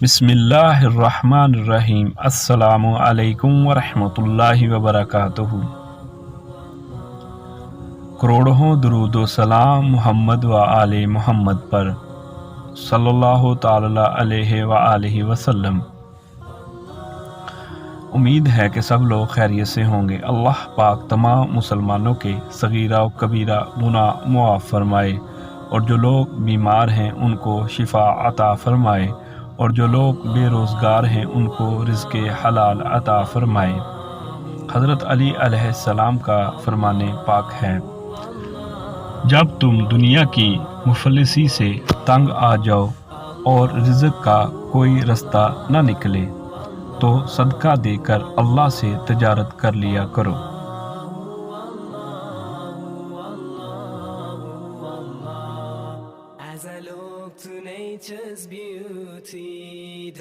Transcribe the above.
بسم اللہ الرحمن الرحیم۔ السلام علیکم ورحمۃ اللہ وبرکاتہ۔ کروڑوں درود و سلام محمد و آل محمد پر صلی اللہ تعالی علیہ وآلہ وسلم۔ امید ہے کہ سب لوگ خیریت سے ہوں گے۔ اللہ پاک تمام مسلمانوں کے صغیرہ و کبیرہ گناہ معاف فرمائے، اور جو لوگ بیمار ہیں ان کو شفا عطا فرمائے، اور جو لوگ بے روزگار ہیں ان کو رزق حلال عطا فرمائے۔ حضرت علی علیہ السلام کا فرمان پاک ہے، جب تم دنیا کی مفلسی سے تنگ آ جاؤ اور رزق کا کوئی رستہ نہ نکلے تو صدقہ دے کر اللہ سے تجارت کر لیا کرو۔ As I look to nature's beauty